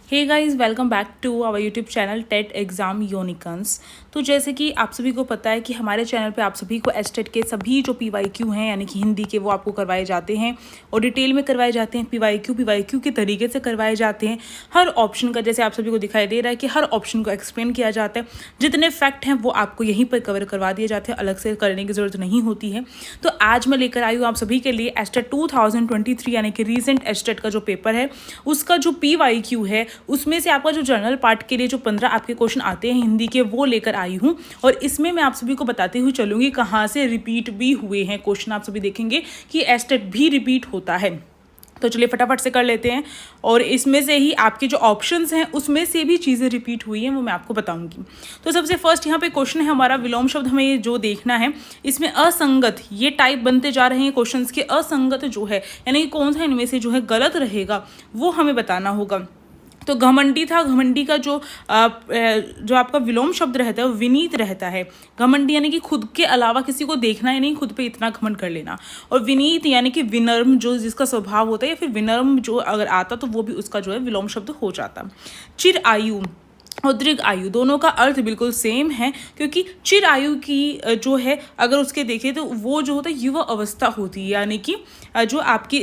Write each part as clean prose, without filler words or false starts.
Hey guys, welcome back to our YouTube channel TET exam unicorns. तो जैसे कि आप सभी को पता है कि हमारे चैनल पे आप सभी को एचटेट के सभी जो पीवाईक्यू हैं यानी कि हिंदी के वो आपको करवाए जाते हैं और डिटेल में करवाए जाते हैं। पीवाईक्यू के तरीके से करवाए जाते हैं। हर ऑप्शन का जैसे आप सभी को दिखाई दे रहा है कि हर ऑप्शन को एक्सप्लेन किया जाता है। जितने फैक्ट हैं वो आपको यहीं पर कवर करवा दिए जाते हैं, अलग से करने की ज़रूरत नहीं होती है। तो आज मैं लेकर आई हूँ आप सभी के लिए एचटेट 2023 यानी कि रीसेंट एचटेट का जो पेपर है उसका जो पीवाईक्यू है उसमें से आपका जो जर्नल पार्ट के लिए जो 15 आपके क्वेश्चन आते हैं हिंदी के वो लेकर आई हूँ। और इसमें मैं आप सभी को बताते हुए चलूंगी कहाँ से रिपीट भी हुए हैं क्वेश्चन। आप सभी देखेंगे कि एचटेट भी रिपीट होता है। तो चलिए फटाफट से कर लेते हैं और इसमें से ही आपके जो ऑप्शंस हैं उसमें से भी चीज़ें रिपीट हुई हैं वो मैं आपको बताऊंगी। तो सबसे फर्स्ट यहाँ पे क्वेश्चन है हमारा विलोम शब्द हमें जो देखना है। इसमें असंगत ये टाइप बनते जा रहे हैं क्वेश्चंस के। असंगत जो है यानी कि कौन सा इनमें से जो है गलत रहेगा वो हमें बताना होगा। तो घमंडी था, घमंडी का जो आपका विलोम शब्द रहता है वो विनीत रहता है। घमंडी यानी कि खुद के अलावा किसी को देखना ही नहीं, खुद पे इतना घमंड कर लेना। और विनीत यानी कि विनम्र जो जिसका स्वभाव होता है या फिर विनम्र जो अगर आता तो वो भी उसका जो है विलोम शब्द हो जाता। चिर आयु और दीर्घ आयु दोनों का अर्थ बिल्कुल सेम है, क्योंकि चिर आयु की जो है अगर उसके देखें तो वो जो होता है युवा अवस्था होती है, यानी कि जो आपकी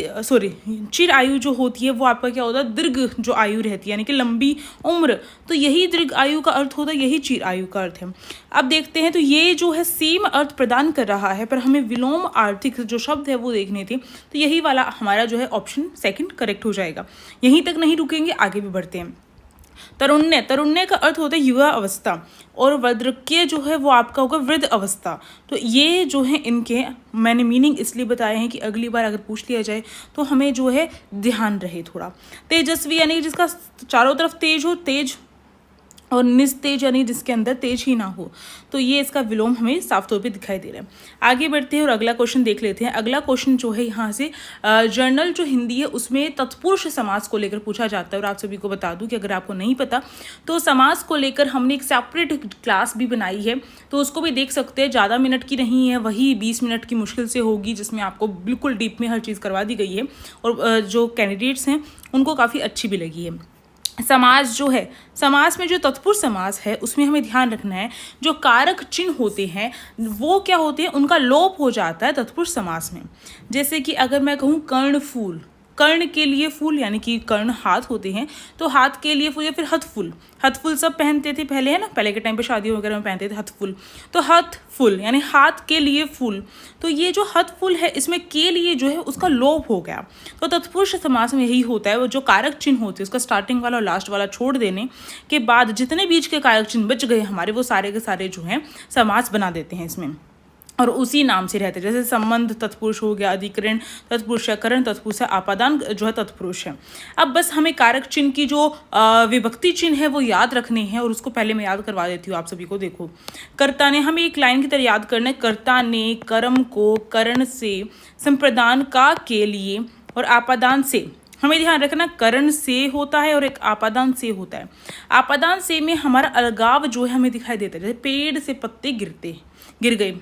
चिर आयु जो होती है वो आपका क्या होता है दीर्घ जो आयु रहती है यानी कि लंबी उम्र। तो यही दीर्घ आयु का अर्थ होता है, यही चिर आयु का अर्थ है। अब देखते हैं तो ये जो है सेम अर्थ प्रदान कर रहा है, पर हमें विलोम आर्थिक जो शब्द है वो देखने थे। तो यही वाला हमारा जो है ऑप्शन सेकंड करेक्ट हो जाएगा। यहीं तक नहीं रुकेंगे, आगे भी बढ़ते हैं। तरुण्य का अर्थ होता है युवा अवस्था और वृद्धक्य जो है वो आपका होगा वृद्ध अवस्था। तो ये जो है इनके मैंने मीनिंग इसलिए बताए हैं कि अगली बार अगर पूछ लिया जाए तो हमें जो है ध्यान रहे थोड़ा। तेजस्वी यानी कि जिसका चारों तरफ तेज हो, तेज और निस्तेज यानी जिसके अंदर तेज ही ना हो। तो ये इसका विलोम हमें साफ तौर पे दिखाई दे रहा है। आगे बढ़ते हैं और अगला क्वेश्चन देख लेते हैं। अगला क्वेश्चन जो है यहाँ से जर्नल जो हिंदी है उसमें तत्पुरुष समास को लेकर पूछा जाता है। और आप सभी को बता दूं कि अगर आपको नहीं पता तो समास को लेकर हमने एक सेपरेट क्लास भी बनाई है, तो उसको भी देख सकते हैं। ज़्यादा मिनट की नहीं है, वही 20 मिनट की मुश्किल से होगी, जिसमें आपको बिल्कुल डीप में हर चीज़ करवा दी गई है और जो कैंडिडेट्स हैं उनको काफ़ी अच्छी भी लगी है। समास जो है, समास में जो तत्पुरुष समास है उसमें हमें ध्यान रखना है जो कारक चिन्ह होते हैं वो क्या होते हैं, उनका लोप हो जाता है तत्पुरुष समास में। जैसे कि अगर मैं कहूँ कर्ण फूल, कर्ण के लिए फूल यानी कि कर्ण हाथ होते हैं, तो हाथ के लिए फूल या फिर हथफुल, हथफुल सब पहनते थे पहले, है ना, पहले के टाइम पे शादियों वगैरह में पहनते थे हथफुल। तो हथफुल यानी हाथ के लिए फूल। तो ये जो हथफुल है इसमें के लिए जो है उसका लोप हो गया। तो तत्पुरुष समास में यही होता है, वो जो कारक चिन्ह होते हैं उसका स्टार्टिंग वाला और लास्ट वाला छोड़ देने के बाद जितने बीच के कारक चिन्ह बच गए हमारे वो सारे के सारे जो हैं समास बना देते हैं इसमें और उसी नाम से रहते हैं। जैसे संबंध तत्पुरुष हो गया, अधिकरण तत्पुरुष है, करण तत्पुरुष है, आपादान जो है तत्पुरुष है। अब बस हमें कारक चिन्ह की जो विभक्ति चिन्ह है वो याद रखने हैं और उसको पहले मैं याद करवा देती हूँ आप सभी को। देखो, कर्ता ने, हमें एक लाइन की तरह याद करना है। कर्ता ने कर्म को करण से, संप्रदान का के लिए और आपादान से। हमें ध्यान रखना करण से होता है और एक आपादान से होता है। आपादान से में हमारा अलगाव जो है हमें दिखाई देता है, जैसे पेड़ से पत्ते गिर गए,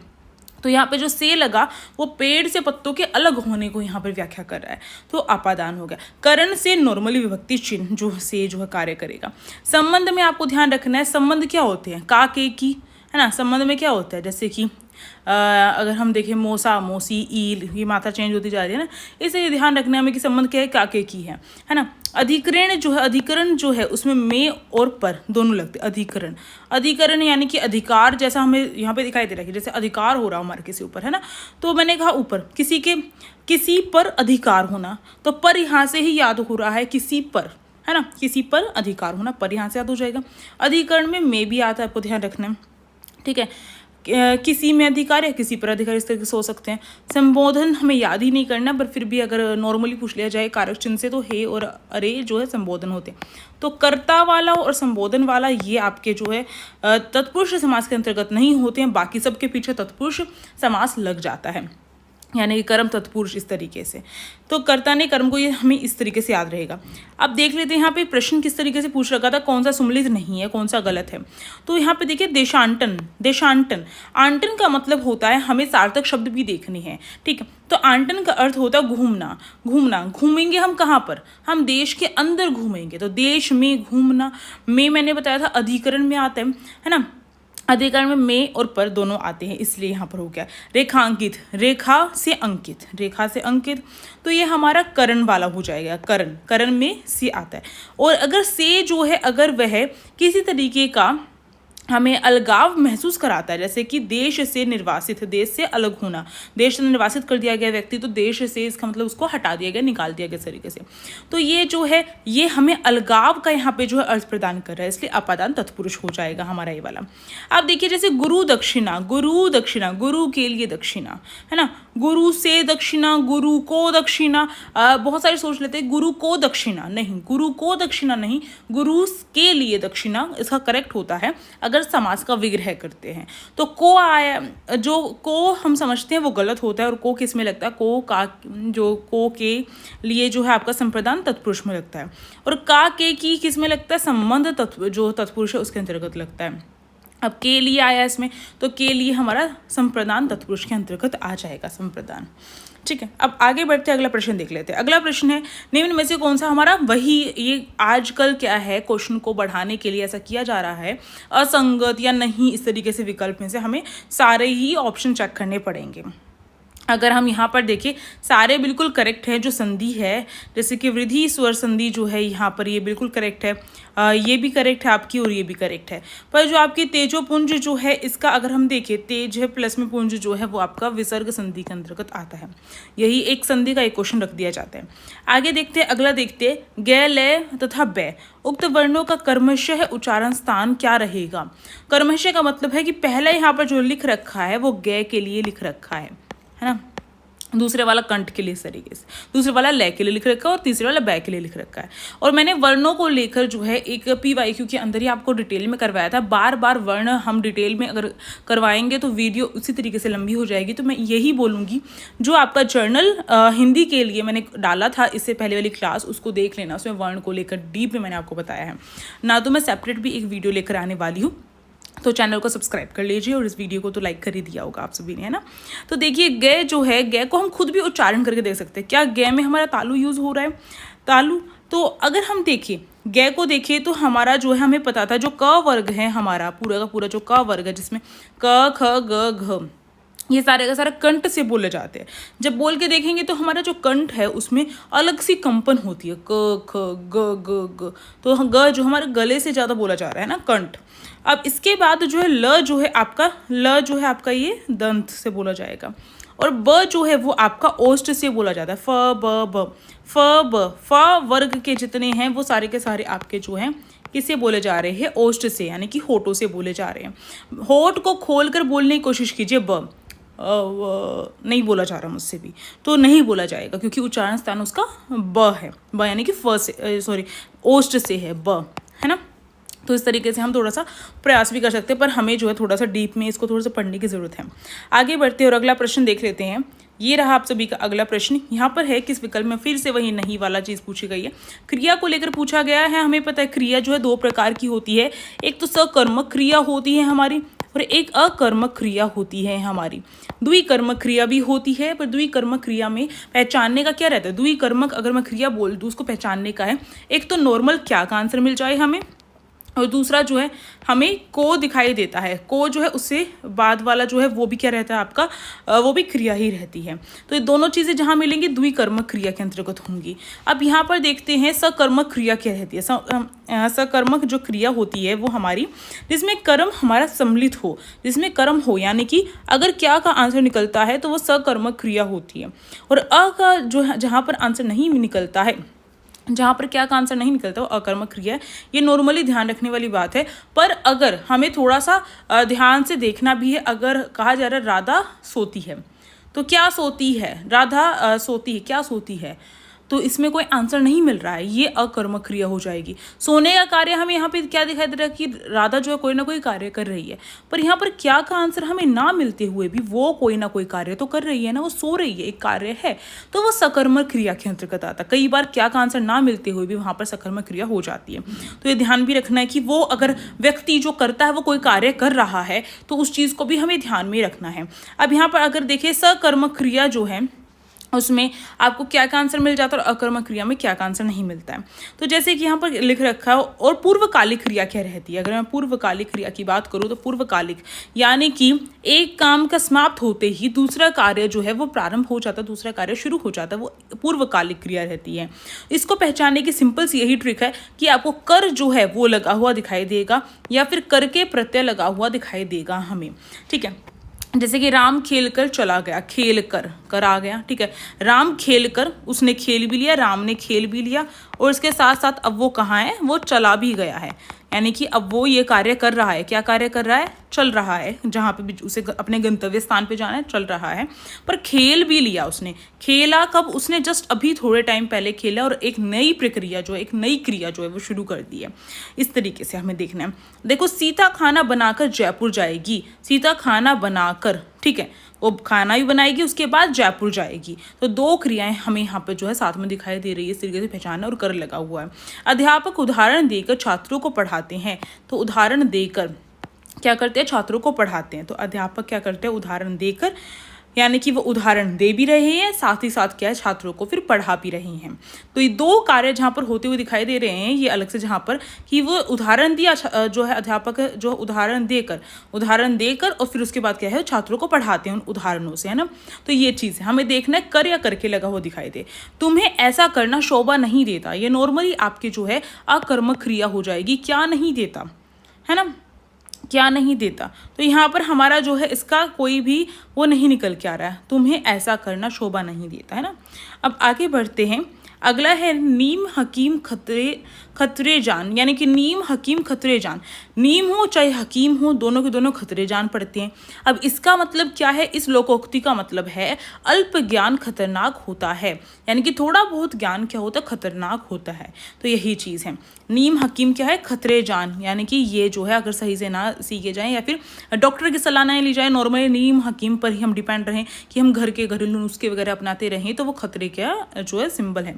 तो यहाँ पे जो से लगा वो पेड़ से पत्तों के अलग होने को यहाँ पर व्याख्या कर रहा है, तो आपादान हो गया। करण से नॉर्मली विभक्ति चिन्ह जो से जो है कार्य करेगा। संबंध में आपको ध्यान रखना है, संबंध क्या होते हैं, का के की, है ना। संबंध में क्या होता है, जैसे कि अगर हम देखें मौसा, मौसी, ईल, ये मात्रा चेंज होती जा रही है ना, इसे ध्यान रखना है हमें कि संबंध क्या है, काके की है ना। अधिकरण जो है, अधिकरण जो है उसमें में और पर दोनों लगते हैं। अधिकरण, अधिकरण यानी कि अधिकार, जैसा हमें यहाँ पे दिखाई दे रहा है जैसे अधिकार हो रहा हमारे किसी ऊपर, है ना। तो मैंने कहा ऊपर किसी पर अधिकार होना, तो पर यहाँ से ही याद हो रहा है किसी पर, है ना, किसी पर अधिकार होना, पर यहाँ से याद हो जाएगा। अधिकरण में भी आता है, आपको ध्यान रखना है, ठीक है। किसी में अधिकार या किसी पर अधिकार, इस तरीके से हो सकते हैं। संबोधन हमें याद ही नहीं करना, पर फिर भी अगर नॉर्मली पूछ लिया जाए कारक चिन्ह से तो हे और अरे जो है संबोधन होते हैं। तो कर्ता वाला और संबोधन वाला ये आपके जो है तत्पुरुष समास के अंतर्गत नहीं होते हैं, बाकी सबके पीछे तत्पुरुष समास लग जाता है। यानी कि कर्म तत्पुरुष इस तरीके से। तो कर्ता ने कर्म को, ये हमें इस तरीके से याद रहेगा। अब देख लेते हैं यहाँ पे प्रश्न किस तरीके से पूछ रखा था, कौन सा सम्मिलित नहीं है, कौन सा गलत है। तो यहाँ पे देखिए देशांटन, देशांटन, आंटन का मतलब होता है, हमें सार्थक शब्द भी देखने हैं, ठीक है। तो आंटन का अर्थ होता है घूमना, घूमना। घूमेंगे हम कहाँ पर, हम देश के अंदर घूमेंगे। तो देश में घूमना, में मैंने बताया था अधिकरण में आता है ना, अधिकरण में में और पर दोनों आते हैं, इसलिए यहाँ पर हो गया। रेखांकित, रेखा से अंकित, रेखा से अंकित, तो ये हमारा करण वाला हो जाएगा। करण, करण में से आता है। और अगर से जो है, अगर वह किसी तरीके का हमें अलगाव महसूस कराता है, जैसे कि देश से निर्वासित, देश से अलग होना, देश से निर्वासित कर दिया गया व्यक्ति, तो देश से इसका मतलब उसको हटा दिया गया, निकाल दिया गया तरीके से। तो ये जो है, ये हमें अलगाव का यहाँ पे जो है अर्थ प्रदान कर रहा है, इसलिए अपादान तत्पुरुष हो जाएगा हमारा ये वाला। अब देखिए जैसे गुरु दक्षिणा, गुरु दक्षिणा, गुरु के लिए दक्षिणा, है ना, गुरु से दक्षिणा, गुरु को दक्षिणा। बहुत सारे सोच लेते हैं गुरु को दक्षिणा, नहीं, गुरु को दक्षिणा नहीं, गुरु के लिए दक्षिणा इसका करेक्ट होता है अगर समास का विग्रह करते हैं। तो को आया, जो को हम समझते हैं वो गलत होता है, और को किस में लगता है, को का, जो को के लिए जो है आपका संप्रदान तत्पुरुष में लगता है, और का के की किस में लगता है, संबंध तत्व जो तत्पुरुष है उसके अंतर्गत लगता है। अब के लिए आया इसमें, तो के लिए हमारा संप्रदान तत्पुरुष के अंतर्गत आ जाएगा, संप्रदान, ठीक है। अब आगे बढ़ते अगला प्रश्न देख लेते हैं। अगला प्रश्न है, निम्न में से कौन सा हमारा वही, ये आजकल क्या है, क्वेश्चन को बढ़ाने के लिए ऐसा किया जा रहा है, असंगत या नहीं, इस तरीके से विकल्प में से हमें सारे ही ऑप्शन चेक करने पड़ेंगे। अगर हम यहाँ पर देखें, सारे बिल्कुल करेक्ट है। जो संधि है, जैसे कि वृद्धि स्वर संधि जो है यहाँ पर, ये बिल्कुल करेक्ट है, ये भी करेक्ट है आपकी, और ये भी करेक्ट है। पर जो आपकी तेजोपुंज जो है, इसका अगर हम देखें, तेज है प्लस में पुंज जो है वो आपका विसर्ग संधि के अंतर्गत आता है। यही एक संधि का एक क्वेश्चन रख दिया जाता है। आगे देखते हैं, अगला देखते हैं, ग, ल तथा बै उक्त वर्णों का कर्मशः उच्चारण स्थान क्या रहेगा। कर्मशः का मतलब है कि पहले यहाँ पर जो लिख रखा है वो ग के लिए लिख रखा है ना, दूसरे वाला कंठ के लिए इस तरीके से, दूसरे वाला लय के लिए लिख रखा है, और तीसरे वाला बै के लिए लिख रखा है। और मैंने वर्णों को लेकर जो है एक PYQ के अंदर ही आपको डिटेल में करवाया था। बार बार वर्ण हम डिटेल में अगर करवाएंगे तो वीडियो उसी तरीके से लंबी हो जाएगी। तो मैं यही बोलूँगी, जो आपका जर्नल हिंदी के लिए मैंने डाला था इससे पहले वाली क्लास, उसको देख लेना, उसमें वर्ण को लेकर डीप में मैंने आपको बताया है ना। तो मैं सेपरेट भी एक वीडियो लेकर आने वाली हूँ, तो चैनल को सब्सक्राइब कर लीजिए, और इस वीडियो को तो लाइक कर ही दिया होगा आप सभी ने, है ना। तो देखिए गे जो है, गे को हम खुद भी उच्चारण करके देख सकते हैं। क्या गे में हमारा तालु यूज़ हो रहा है, तालु। तो अगर हम देखें, गे को देखें, तो हमारा जो है, हमें पता था जो क वर्ग है हमारा, पूरा का पूरा जो क वर्ग है, जिसमें क ख ग घ, ये सारे का सारा कंठ से बोले जाते हैं। जब बोल के देखेंगे तो हमारा जो कंठ है उसमें अलग सी कंपन होती है, क ख ग ग ग, तो ग जो हमारे गले से ज़्यादा बोला जा रहा है ना, कंठ। अब इसके बाद जो है ल जो है आपका, ल जो है आपका ये दंत से बोला जाएगा, और ब जो है वो आपका ओष्ठ से बोला जाता है, फ ब ब, फ ब, फ वर्ग के जितने हैं वो सारे के सारे आपके जो हैं किससे बोले जा रहे हैं, ओष्ठ से, यानी कि होठों से बोले जा रहे हैं। होठ को खोल कर बोलने की कोशिश कीजिए, ब नहीं बोला जा रहा मुझसे भी, तो नहीं बोला जाएगा, क्योंकि उच्चारण स्थान उसका ब है, ब यानी कि फ से, सॉरी ओष्ठ से है, ब, है ना। तो इस तरीके से हम थोड़ा सा प्रयास भी कर सकते हैं, पर हमें जो है थोड़ा सा डीप में इसको थोड़ा सा पढ़ने की ज़रूरत है। आगे बढ़ते हैं और अगला प्रश्न देख लेते हैं। ये रहा आप सभी का अगला प्रश्न। यहाँ पर है किस विकल्प में फिर से वही नहीं वाला चीज़ पूछी गई है। क्रिया को लेकर पूछा गया है। हमें पता है क्रिया जो है दो प्रकार की होती है, एक तो सकर्मक क्रिया होती है हमारी, और एक अकर्मक क्रिया होती है हमारी। द्विकर्मक क्रिया भी होती है, पर द्विकर्मक क्रिया में पहचानने का क्या रहता है, द्विकर्मक अगर मैं क्रिया बोल दूँ उसको पहचानने का है, एक तो नॉर्मल क्या का आंसर मिल जाए हमें, और दूसरा जो है हमें को दिखाई देता है, को जो है उससे बाद वाला जो है वो भी क्या रहता है आपका, वो भी क्रिया ही रहती है। तो ये दोनों चीज़ें जहाँ मिलेंगी द्विकर्मक क्रिया के अंतर्गत होंगी। अब यहाँ पर देखते हैं सकर्मक क्रिया क्या रहती है। सकर्मक जो क्रिया होती है वो हमारी, जिसमें कर्म हमारा सम्मिलित हो, जिसमें कर्म हो, यानी कि अगर क्या का आंसर निकलता है तो वो सकर्मक क्रिया होती है। और अ का जो है जहाँ पर आंसर नहीं निकलता है, जहाँ पर क्या का आंसर नहीं निकलता वो अकर्मक क्रिया है। ये नॉर्मली ध्यान रखने वाली बात है, पर अगर हमें थोड़ा सा ध्यान से देखना भी है, अगर कहा जा रहा है राधा सोती है, तो क्या सोती है, राधा सोती है, क्या सोती है, तो इसमें कोई आंसर नहीं मिल रहा है, ये अकर्मक क्रिया हो जाएगी। सोने का कार्य हमें यहाँ पे क्या दिखाई दे रहा है कि राधा जो है कोई ना कोई कार्य कर रही है, पर यहाँ पर क्या का आंसर हमें ना मिलते हुए भी वो कोई ना कोई कार्य तो कर रही है ना, वो सो रही है, एक कार्य है, तो वो सकर्मक क्रिया के अंतर्गत आता है। कई बार क्या का आंसर ना मिलते हुए भी वहां पर सकर्मक क्रिया हो जाती है। तो ये ध्यान भी रखना है कि वो अगर व्यक्ति जो करता है वो कोई कार्य कर रहा है तो उस चीज को भी हमें ध्यान में रखना है। अब यहाँ पर अगर देखें सकर्मक क्रिया जो है उसमें आपको क्या का आंसर मिल जाता है और अकर्मक क्रिया में क्या का आंसर नहीं मिलता है। तो जैसे कि यहाँ पर लिख रखा है, और पूर्वकालिक क्रिया क्या रहती है। अगर मैं पूर्वकालिक क्रिया की बात करूँ तो पूर्वकालिक यानी कि एक काम का समाप्त होते ही दूसरा कार्य जो है वो प्रारंभ हो जाता है, दूसरा कार्य शुरू हो जाता है, वो पूर्वकालिक क्रिया रहती है। इसको पहचानने की सिंपल सी यही ट्रिक है कि आपको कर जो है वो लगा हुआ दिखाई देगा या फिर कर के प्रत्यय लगा हुआ दिखाई देगा हमें, ठीक है। जैसे कि राम खेल कर चला गया, खेल कर आ गया, ठीक है। राम खेल कर, उसने खेल भी लिया, राम ने खेल भी लिया, और इसके साथ साथ अब वो कहाँ है, वो चला भी गया है, यानी कि अब वो ये कार्य कर रहा है। क्या कार्य कर रहा है, चल रहा है, जहाँ पे भी उसे अपने गंतव्य स्थान पे जाना है चल रहा है। पर खेल भी लिया उसने, खेला कब, उसने जस्ट अभी थोड़े टाइम पहले खेला और एक नई प्रक्रिया जो है, एक नई क्रिया जो है वो शुरू कर दी है। इस तरीके से हमें देखना है। देखो, सीता खाना बनाकर जयपुर जाएगी, सीता खाना बनाकर, ठीक है, वो खाना भी बनाएगी उसके बाद जयपुर जाएगी। तो दो क्रियाएं हमें यहाँ पे जो है साथ में दिखाई दे रही है, इस तरीके से पहचानना, और कर लगा हुआ है। अध्यापक उदाहरण देकर छात्रों को पढ़ाते हैं, तो उदाहरण देकर क्या करते हैं, छात्रों को पढ़ाते हैं। तो अध्यापक क्या करते हैं, उदाहरण देकर, यानी कि वो उदाहरण दे भी रहे हैं, साथ ही साथ क्या है, छात्रों को फिर पढ़ा भी रहे हैं। तो ये दो कार्य जहाँ पर होते हुए दिखाई दे रहे हैं, ये अलग से, जहाँ पर कि वो उदाहरण दिया जो है, अध्यापक जो उदाहरण देकर और फिर उसके बाद क्या है, छात्रों को पढ़ाते हैं उन उदाहरणों से, है ना। तो ये चीज़ है, हमें देखना है कर या करके लगा हुआ दिखाई दे। तुम्हें ऐसा करना शोभा नहीं देता, ये नॉर्मली आपकी जो है अकर्मक क्रिया हो जाएगी, क्या नहीं देता, है ना, क्या नहीं देता। तो यहाँ पर हमारा जो है इसका कोई भी वो नहीं निकल के आ रहा है, तुम्हें ऐसा करना शोभा नहीं देता, है ना। अब आगे बढ़ते हैं। अगला है नीम हकीम खतरे जान, यानी कि नीम हकीम खतरे जान, नीम हो चाहे हकीम हो, दोनों के दोनों खतरे जान पड़ते हैं। अब इसका मतलब क्या है, इस लोकोक्ति का मतलब है अल्प ज्ञान खतरनाक होता है, यानी कि थोड़ा बहुत ज्ञान क्या होता है, खतरनाक होता है। तो यही चीज़ है। नीम हकीम क्या है, खतरे जान, यानी कि ये जो है अगर सही से ना सीखे जाएं या फिर डॉक्टर की सलाह ना ली जाए, नॉर्मली नीम हकीम पर ही हम डिपेंड रहें कि हम घर के घरेलू नुस्खे वगैरह अपनाते रहें, तो वो खतरे का जो है सिंबल है,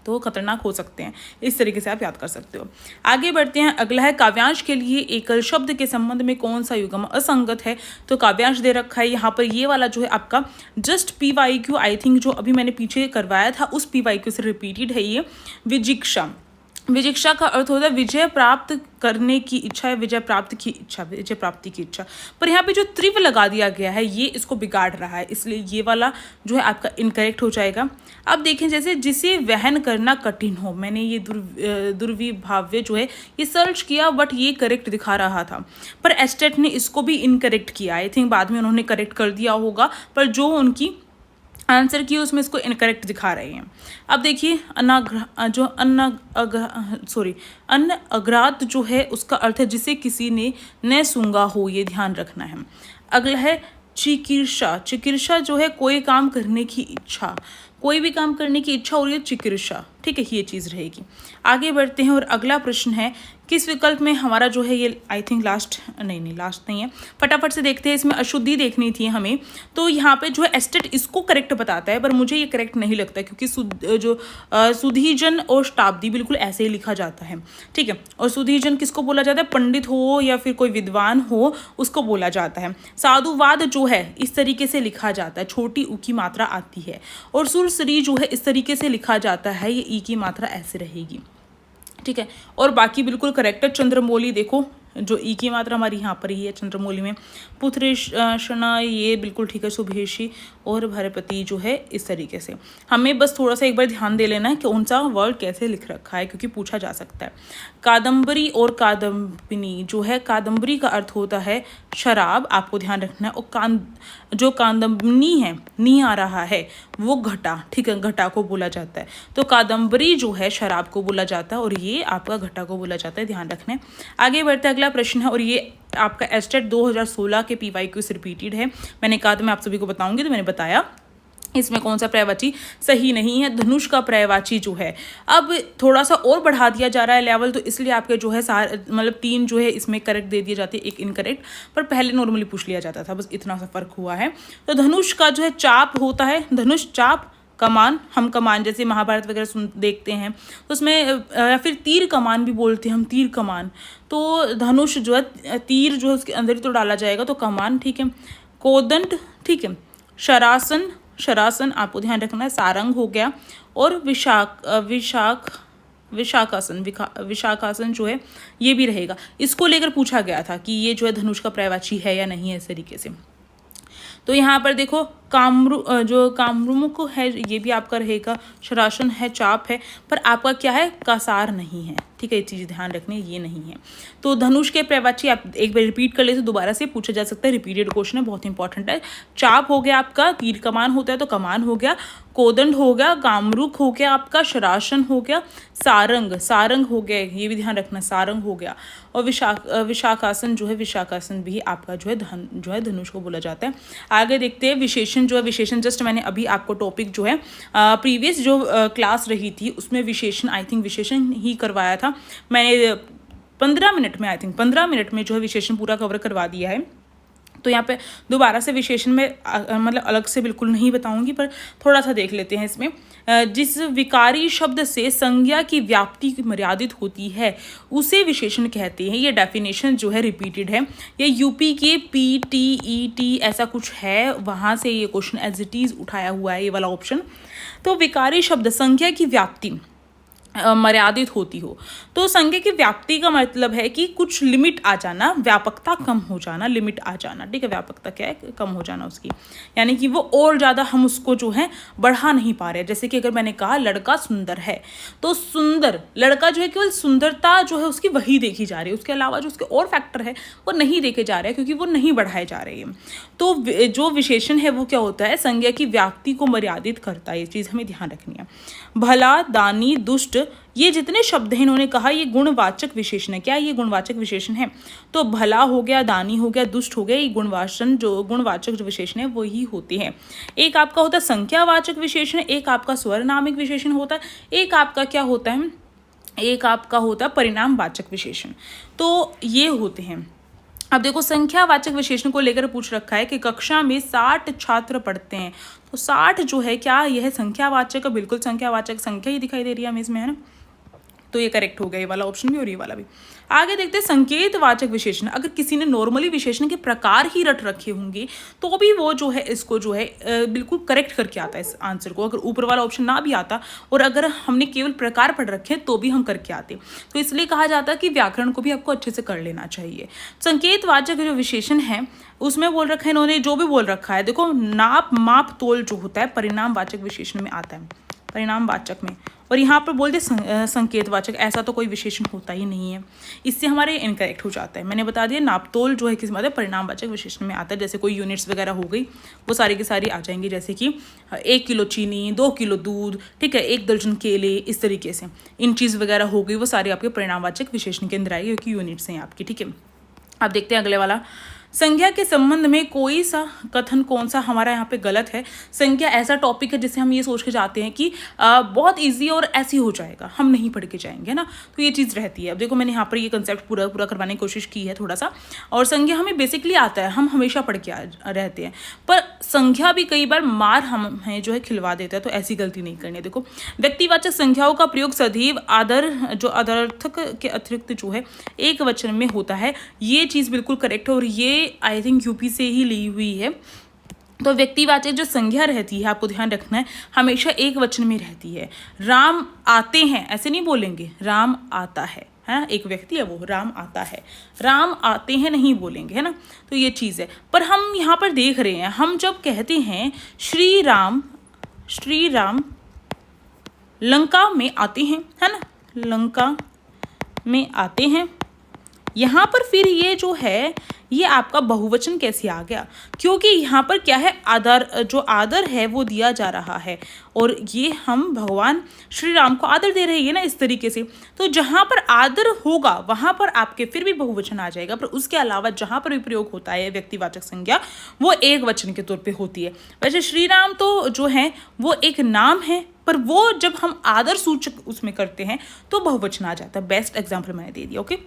तो खतरनाक हो सकते हैं। इस तरीके से आप याद कर सकते हो। आगे बढ़ते हैं। अगला है काव्यांश के लिए एकल शब्द के संबंध में कौन सा युग्म असंगत है। तो काव्यांश दे रखा है यहाँ पर, ये वाला जो है आपका जस्ट PYQ, आई थिंक जो अभी मैंने पीछे करवाया था उस PYQ से रिपीटेड है ये। विजिक्षा, विजिक्षा का अर्थ होता है विजय प्राप्त करने की इच्छा है, विजय प्राप्त की इच्छा, विजय प्राप्ति की इच्छा। पर यहाँ पे जो त्रिव लगा दिया गया है ये इसको बिगाड़ रहा है, इसलिए ये वाला जो है आपका इनकरेक्ट हो जाएगा। अब देखें, जैसे जिसे वहन करना कठिन हो, मैंने ये दुर्विभाव्य जो है ये सर्च किया बट ये करेक्ट दिखा रहा था, पर एस्टेट ने इसको भी इनकरेक्ट किया। आई थिंक बाद में उन्होंने करेक्ट कर दिया होगा, पर जो उनकी आंसर की उसमें इसको इनकरेक्ट दिखा रहे हैं। अब देखिए, अन्न अग्रात जो है उसका अर्थ है जिसे किसी ने न सूंघा हो, ये ध्यान रखना है। अगला है चिकित्सा, चिकित्सा जो है कोई काम करने की इच्छा, कोई भी काम करने की इच्छा और ये चिकित्सा, ठीक है, ये चीज़ रहेगी। आगे बढ़ते हैं और अगला प्रश्न है किस विकल्प में हमारा जो है ये आई थिंक लास्ट नहीं है, फटाफट से देखते हैं। इसमें अशुद्धि देखनी थी हमें, तो यहाँ पे जो है एस्टेट इसको करेक्ट बताता है, पर मुझे ये करेक्ट नहीं लगता क्योंकि सुधीजन और शताब्दी बिल्कुल ऐसे ही लिखा जाता है, ठीक है। और सुधीजन किसको बोला जाता है, पंडित हो या फिर कोई विद्वान हो उसको बोला जाता है। साधुवाद जो है इस तरीके से लिखा जाता है, छोटी ऊ की मात्रा आती है, और सुरसरी जो है इस तरीके से लिखा जाता है, ये ई की मात्रा ऐसे रहेगी, ठीक है। और बाकी बिल्कुल करेक्ट है। चंद्रमौली देखो, जो ई की मात्रा हमारी यहाँ पर ही है चंद्रमौली में। पुत्रेशना ये बिल्कुल ठीक है। सुभेशी और भरपति जो है इस तरीके से। हमें बस थोड़ा सा एक बार ध्यान दे लेना है कि कौन सा वर्ड कैसे लिख रखा है, क्योंकि पूछा जा सकता है। कादम्बरी और कादम्बिनी जो है, कादम्बरी का अर्थ होता है शराब, आपको ध्यान रखना है। और जो कादम्बनी है, नी आ रहा है, वो घटा, ठीक है, घटा को बोला जाता है। तो कादम्बरी जो है शराब को बोला जाता है और ये आपका घटा को बोला जाता है, ध्यान रखना है। आगे बढ़ते अगला प्रश्न है, और ये आपका एस्टेट 2016 के PYQ से रिपीटेड है। मैंने कहा था मैं आप सभी को बताऊंगी, तो मैंने बताया। इसमें कौन सा पर्यायवाची सही नहीं है, धनुष का पर्यायवाची जो है। अब थोड़ा सा और बढ़ा दिया जा रहा है लेवल, तो इसलिए आपके जो है मतलब 3 जो है इसमें करेक्ट दे दिए जाते हैं, 1 इनकरेक्ट, पर पहले नॉर्मली पूछ लिया जाता था, बस इतना सा फर्क हुआ है। तो धनुष का जो है चाप होता है, धनुष चाप, कमान, हम कमान जैसे महाभारत वगैरह देखते हैं तो उसमें या फिर तीर कमान भी बोलते हैं हम, तीर कमान। तो धनुष जो है तीर जो है उसके अंदर ही तो डाला जाएगा, तो कमान ठीक है। कोदंड ठीक है। शरासन, शरासन आपको ध्यान रखना है, सारंग हो गया। और विशाखासन, विशाखासन जो है ये भी रहेगा। इसको लेकर पूछा गया था कि ये जो है धनुष का पर्यायवाची है या नहीं है, इस तरीके से। तो यहाँ पर देखो जो कामरूमुख है ये भी आपका रहेगा, शरासन है, चाप है, पर आपका क्या है, कासार नहीं है, ठीक है, ये चीज़ ध्यान रखनी है, ये नहीं है। तो धनुष के पर्यायवाची आप एक बार रिपीट कर ले तो दोबारा से पूछा जा सकता है, रिपीटेड क्वेश्चन है, बहुत इंपॉर्टेंट है। चाप हो गया आपका, तीर कमान होता है तो कमान हो गया, कोदंड हो गया, कामरूख हो गया आपका, शरासन हो गया, सारंग, सारंग हो गया, ये भी ध्यान रखना, सारंग हो गया। और विशाखासन जो है, विशाखासन भी आपका जो है धनुष को बोला जाता है। आगे देखते हैं विशेषण जो है, विशेषण जस्ट मैंने अभी आपको टॉपिक जो है प्रीवियस जो क्लास रही थी उसमें विशेषण, आई थिंक विशेषण ही करवाया था मैंने 15 मिनट में, आई थिंक 15 मिनट में जो है विशेषण पूरा कवर करवा दिया है। तो यहाँ पे दोबारा से विशेषण में मतलब अलग से बिल्कुल नहीं बताऊंगी, पर थोड़ा सा देख लेते हैं इसमें। जिस विकारी शब्द से संज्ञा की व्याप्ति मर्यादित होती है उसे विशेषण कहते हैं। ये डेफिनेशन जो है रिपीटेड है, ये यूपी के PTET ऐसा कुछ है, वहाँ से ये क्वेश्चन एज इट इज उठाया हुआ है, ये वाला ऑप्शन। तो विकारी शब्द संज्ञा की व्याप्ति मर्यादित होती हो, तो संज्ञा की व्याप्ति का मतलब है कि कुछ लिमिट आ जाना, व्यापकता कम हो जाना, लिमिट आ जाना, ठीक है, व्यापकता क्या है, कम हो जाना उसकी, यानी कि वो और ज़्यादा हम उसको जो है बढ़ा नहीं पा रहे। जैसे कि अगर मैंने कहा लड़का सुंदर है, तो सुंदर लड़का जो है केवल सुंदरता जो है उसकी वही देखी जा रही है, उसके अलावा जो उसके और फैक्टर है वो नहीं देखे जा रहे हैं, क्योंकि वो नहीं बढ़ाए जा रहे हैं। तो जो विशेषण है वो क्या होता है, संज्ञा की व्याप्ति को मर्यादित करता है, ये चीज़ हमें ध्यान रखनी है। भला, दानी, दुष्ट, ये जितने शब्द हैं इन्होंने कहा ये गुणवाचक विशेषण है। क्या ये गुणवाचक विशेषण है? तो भला हो गया, दानी हो गया, दुष्ट हो गया, ये गुणवाचक जो विशेषण है वही होते हैं। एक आपका होता है संख्यावाचक विशेषण, एक आपका स्वरनामिक विशेषण होता है, एक आपका क्या होता है, एक आपका होता है परिणामवाचक विशेषण। तो ये होते हैं। अब देखो संख्यावाचक विशेषण को लेकर पूछ रखा है कि कक्षा में 60 छात्र पढ़ते हैं, तो 60 जो है क्या यह संख्यावाचक, बिल्कुल संख्यावाचक संख्या ही दिखाई दे रही है हमें इसमें, है ना। तो ये करेक्ट हो गया, ये वाला ऑप्शन भी और ये वाला भी। आगे देखते हैं संकेतवाचक विशेषण। अगर किसी ने नॉर्मली विशेषण के प्रकार ही रट रखे होंगे तो भी वो जो है इसको जो है बिल्कुल करेक्ट करके आता है इस आंसर को। अगर ऊपर वाला ऑप्शन ना भी आता और अगर हमने केवल प्रकार पढ़ रखे तो भी हम करके आते, तो इसलिए कहा जाता है कि व्याकरण को भी आपको अच्छे से कर लेना चाहिए। संकेतवाचक जो विशेषण है उसमें बोल रखा है इन्होंने, जो भी बोल रखा है देखो, नाप, माप, तोल जो होता है परिणामवाचक विशेषण में आता है, परिणामवाचक में। और यहाँ पर बोलते संकेतवाचक, ऐसा तो कोई विशेषण होता ही नहीं है, इससे हमारे इनकरेक्ट हो जाता है। मैंने बता दिया नापतोल जो है किस मतलब परिणामवाचक विशेषण में आता है। जैसे कोई यूनिट्स वगैरह हो गई वो सारी की सारी आ जाएंगी, जैसे कि 1 किलो चीनी, 2 किलो दूध, ठीक है, 1 दर्जन केले, इस तरीके से इन चीज़ वगैरह हो गई, वो सारे आपके परिणामवाचक विशेषण के अंदर आएगी, क्योंकि यूनिट्स हैं आपकी, ठीक है। अब देखते हैं अगले वाला। संज्ञा के संबंध में कोई सा कथन कौन सा हमारा यहाँ पे गलत है। संज्ञा ऐसा टॉपिक है जिससे हम ये सोच के जाते हैं कि बहुत इजी और ऐसी हो जाएगा, हम नहीं पढ़ के जाएंगे ना, तो ये चीज़ रहती है। अब देखो मैंने यहाँ पर ये कंसेप्ट पूरा करवाने की कोशिश की है थोड़ा सा। और संज्ञा हमें बेसिकली आता है, हम हमेशा पढ़ के रहते हैं, पर संज्ञा भी कई बार मार हमें जो है खिलवा देता है, तो ऐसी गलती नहीं करनी है। देखो व्यक्तिवाचक संख्याओं का प्रयोग सदैव जो अदर्थक के अतिरिक्त जो है एक वचन में होता है, ये चीज़ बिल्कुल करेक्ट है और ये आई थिंक यूपी से ही ली हुई है। तो व्यक्तिवाचक जो संज्ञा रहती है आपको ध्यान रखना है हमेशा एक वचन में रहती है। राम आते हैं ऐसे नहीं बोलेंगे, राम आता है ना, एक व्यक्ति है वो, राम आता है, राम आते हैं नहीं बोलेंगे, है ना। तो ये चीज़ है। पर हम यहाँ पर देख रहे हैं, हम जब कहते हैं श्री राम लंका में आते हैं, है ना, लंका में आते हैं, यहाँ पर फिर ये जो है ये आपका बहुवचन कैसे आ गया, क्योंकि यहाँ पर क्या है, आदर, जो आदर है वो दिया जा रहा है और ये हम भगवान श्री राम को आदर दे रहे हैं ना इस तरीके से। तो जहाँ पर आदर होगा वहाँ पर आपके फिर भी बहुवचन आ जाएगा, पर उसके अलावा जहाँ पर भी प्रयोग होता है व्यक्तिवाचक संज्ञा वो एक वचन के तौर पे होती है। वैसे श्री राम तो जो है वो एक नाम है, पर वो जब हम आदर सूचक उसमें करते हैं तो बहुवचन आ जाता है। बेस्ट एग्जाम्पल मैंने दे दिया। ओके,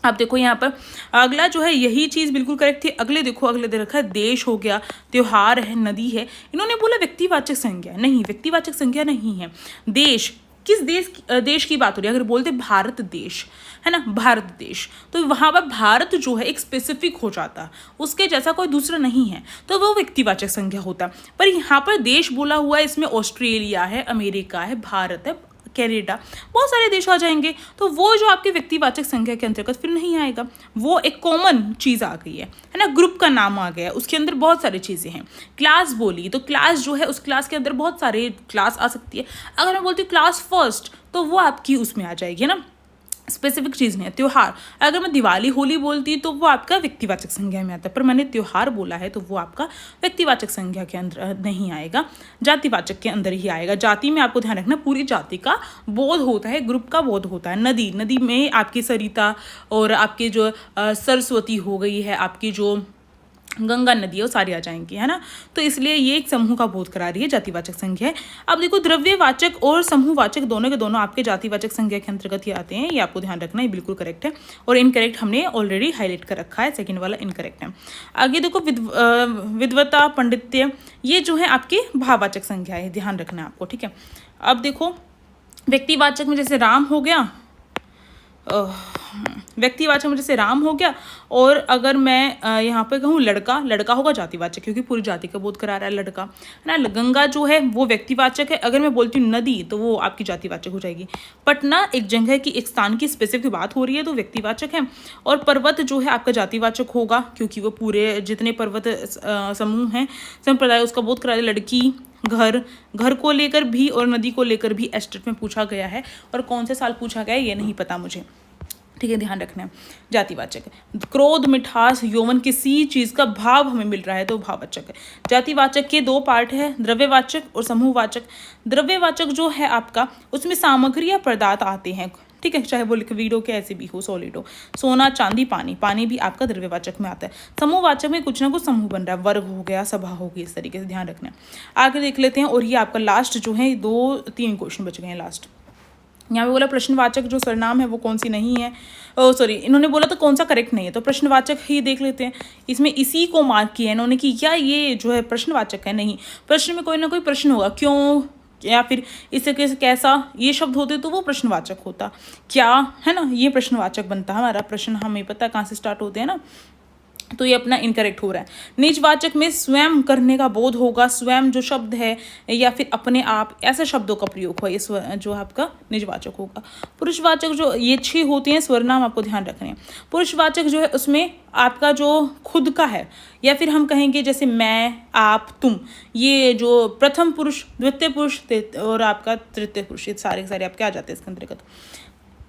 अब देखो यहाँ पर अगला जो है यही चीज़ बिल्कुल करेक्ट थी। अगले देखो, अगले दे रखा है देश हो गया, त्योहार है, नदी है। इन्होंने बोला व्यक्तिवाचक संज्ञा, नहीं व्यक्तिवाचक संज्ञा नहीं है। देश, किस देश की बात हो रही है? अगर बोलते भारत देश है ना, भारत देश, तो वहाँ पर भारत जो है एक स्पेसिफिक हो जाता, उसके जैसा कोई दूसरा नहीं है, तो वो व्यक्तिवाचक संज्ञा होता। पर यहाँ पर देश बोला हुआ है, इसमें ऑस्ट्रेलिया है, अमेरिका है, भारत है, कनाडा, बहुत सारे देश आ जाएंगे, तो वो जो आपके व्यक्तिवाचक संज्ञा के अंतर्गत फिर नहीं आएगा। वो एक कॉमन चीज़ आ गई है ना, ग्रुप का नाम आ गया, उसके अंदर बहुत सारी चीज़ें हैं। क्लास बोली तो क्लास जो है उस क्लास के अंदर बहुत सारे क्लास आ सकती है। अगर मैं बोलती हूँ क्लास फर्स्ट तो वो आपकी उसमें आ जाएगी ना, स्पेसिफिक चीज़ नहीं है। त्योहार, अगर मैं दिवाली होली बोलती तो वो आपका व्यक्तिवाचक संज्ञा में आता है, पर मैंने त्योहार बोला है तो वो आपका व्यक्तिवाचक संज्ञा के अंदर नहीं आएगा, जातिवाचक के अंदर ही आएगा। जाति में आपको ध्यान रखना पूरी जाति का बोध होता है, ग्रुप का बोध होता है। नदी, नदी में आपकी सरिता और आपकी जो सरस्वती हो गई है, आपकी जो गंगा नदी है, वो सारी आ जाएंगी, है ना। तो इसलिए ये एक समूह का बोध करा रही है, जातिवाचक संज्ञा है। अब देखो द्रव्यवाचक और समूहवाचक दोनों के दोनों आपके जातिवाचक संज्ञा के अंतर्गत ही आते हैं, ये आपको ध्यान रखना, ये बिल्कुल करेक्ट है। और इनकरेक्ट हमने ऑलरेडी हाईलाइट कर रखा है, सेकंड वाला इनकरेक्ट है। आगे देखो विद्वता, पंडित्य, ये जो है आपकी भाववाचक संज्ञा है, ध्यान रखना है आपको, ठीक है। अब देखो व्यक्तिवाचक में जैसे राम हो गया, व्यक्तिवाचक में जैसे राम हो गया, और अगर मैं यहाँ पे कहूँ लड़का, लड़का होगा जातिवाचक, क्योंकि पूरी जाति का बोध करा रहा है लड़का, है ना। गंगा जो है वो व्यक्तिवाचक है। अगर मैं बोलती हूँ नदी तो वो आपकी जातिवाचक हो जाएगी। पटना एक जगह की, एक स्थान की स्पेसिफिक बात हो रही है तो व्यक्तिवाचक है। और पर्वत जो है आपका जातिवाचक होगा, क्योंकि वो पूरे जितने पर्वत समूह हैं, संप्रदाय, उसका बोध करा रहा है। लड़की, घर, घर को लेकर भी और नदी को लेकर भी एस्टेट में पूछा गया है, और कौन से साल पूछा गया है ये नहीं पता मुझे, ठीक है, ध्यान रखना है। जातिवाचक है। क्रोध, मिठास, यौवन, किसी चीज़ का भाव हमें मिल रहा है तो भाववाचक है। जातिवाचक के दो पार्ट है, द्रव्यवाचक और समूहवाचक। द्रव्यवाचक जो है आपका, उसमें सामग्री या पदार्थ आते हैं, ठीक है, चाहे वो लिक्विड हो, कैसे भी हो, सॉलिड हो। सोना, चांदी, पानी, पानी भी आपका द्रव्यवाचक में आता है। समूहवाचक में कुछ ना कुछ समूह बन रहा है, वर्ग हो गया, सभा होगी, इस तरीके से ध्यान रखना है। आगे देख लेते हैं, और ये आपका लास्ट जो है 2-3 क्वेश्चन बच गए हैं लास्ट। यहाँ पे बोला प्रश्नवाचक जो सर्वनाम है वो कौन सी नहीं है, सॉरी इन्होंने बोला तो कौन सा करेक्ट नहीं है, तो प्रश्नवाचक ही देख लेते हैं। इसमें इसी को मार्क किया है इन्होंने कि क्या ये जो है प्रश्नवाचक है, नहीं। प्रश्न में कोई ना कोई प्रश्न होगा, क्यों या फिर इससे कैसा, ये शब्द होते तो वो प्रश्नवाचक होता, क्या, है ना, ये प्रश्नवाचक बनता। हमारा प्रश्न हमें पता है कहाँ से स्टार्ट होते हैं ना, तो ये अपना इनकरेक्ट हो रहा है। निजवाचक में स्वयं करने का बोध होगा, स्वयं जो शब्द है या फिर अपने आप, ऐसे शब्दों का प्रयोग हुआ, ये जो आपका निजवाचक होगा। पुरुषवाचक जो ये 6 होती हैं स्वरनाम, आपको ध्यान रखने हैं। पुरुषवाचक जो है उसमें आपका जो खुद का है, या फिर हम कहेंगे जैसे मैं, आप, तुम, ये जो प्रथम पुरुष, द्वितीय पुरुष और आपका तृतीय पुरुष, ये सारे सारे आपके आ जाते हैं इसके अंतर्गत।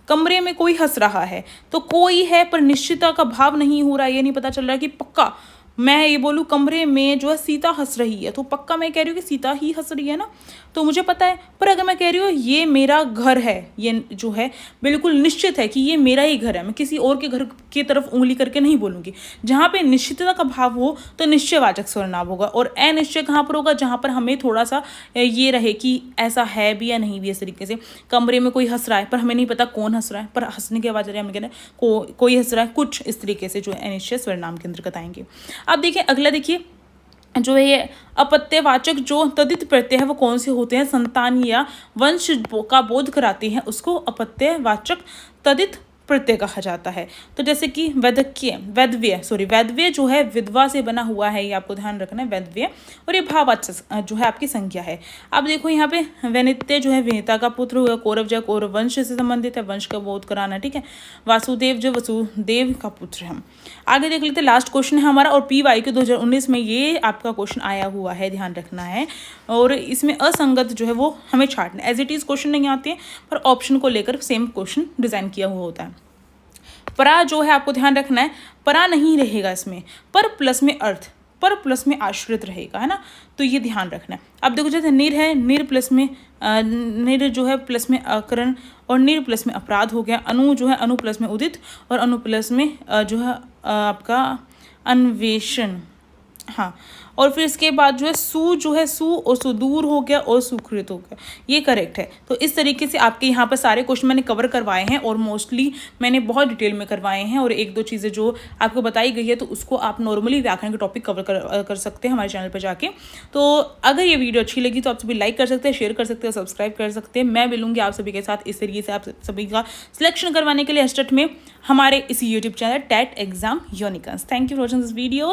कमरे में कोई हंस रहा है, तो कोई है पर निश्चितता का भाव नहीं हो रहा है, ये नहीं पता चल रहा है कि पक्का मैं ये बोलूँ कमरे में जो है सीता हंस रही है, तो पक्का मैं कह रही हूँ कि सीता ही हंस रही है ना, तो मुझे पता है। पर अगर मैं कह रही हूँ ये मेरा घर है, ये जो है बिल्कुल निश्चित है कि ये मेरा ही घर है, मैं किसी और के घर की तरफ उंगली करके नहीं बोलूँगी। जहाँ पे निश्चितता का भाव हो तो निश्चयवाचक सर्वनाम होगा, और अनिश्चय कहाँ पर होगा, जहाँ पर हमें थोड़ा सा ये रहे कि ऐसा है भी या नहीं भी। इस तरीके से कमरे में कोई हंस रहा है पर हमें नहीं पता कौन हंस रहा है, पर हंसने की आवाज़ आ रही है, हमें कहना है कोई हंस रहा है, कुछ इस तरीके से जो है अनिश्चय सर्वनाम के अंतर्गत आएंगे। अब देखिए अगला, देखिए जो है ये अपत्यवाचक जो तदित प्रत्यय है वो कौन से होते हैं, संतान या वंश का बोध कराते हैं, उसको अपत्यवाचक तदित प्रत्यय कहा जाता है। तो जैसे कि वैधव्य जो है विधवा से बना हुआ है, ये आपको ध्यान रखना है, वैधव्य, और ये भाववाचक जो है आपकी संज्ञा है। अब देखो यहाँ पे वैनित्य जो है विनीता का पुत्र हुआ, कौरव जो कौरव वंश से संबंधित है, वंश का बोध कराना, ठीक है। वासुदेव जो वसुदेव का पुत्र है। आगे देख लेते हैं, लास्ट क्वेश्चन है हमारा, और PY के 2019 में ये आपका क्वेश्चन आया हुआ है, ध्यान रखना है। और इसमें असंगत जो है वो हमें छाटना, एज इट इज क्वेश्चन नहीं आते हैं, पर ऑप्शन को लेकर सेम क्वेश्चन डिजाइन किया हुआ होता है। परा जो है आपको ध्यान रखना है, परा नहीं रहेगा इसमें, पर प्लस में अर्थ, पर प्लस में आश्रित रहेगा, है ना। तो ये ध्यान रखना है। अब देखो जैसे निर है, निर प्लस में निर जो है प्लस में अकरण और निर प्लस में अपराध हो गया। अनु जो है अनु प्लस में उदित और अनु प्लस में जो है आपका अन्वेषण। हाँ, और फिर इसके बाद जो है सु और सुदूर हो गया और सुकृत हो गया, ये करेक्ट है। तो इस तरीके से आपके यहाँ पर सारे क्वेश्चन मैंने कवर करवाए हैं और मोस्टली मैंने बहुत डिटेल में करवाए हैं, और एक दो चीज़ें जो आपको बताई गई है तो उसको आप नॉर्मली व्याकरण के टॉपिक कवर कर सकते हैं हमारे चैनल पर जाके। तो अगर ये वीडियो अच्छी लगी तो आप सभी लाइक कर सकते हैं, शेयर कर सकते हैं, सब्सक्राइब कर सकते हैं। मैं मिलूंगी आप सभी के साथ इस तरीके से आप सभी का सिलेक्शन करवाने के लिए एस्टेट में हमारे इसी YouTube channel TET exam unicorns. Thank you for watching this video.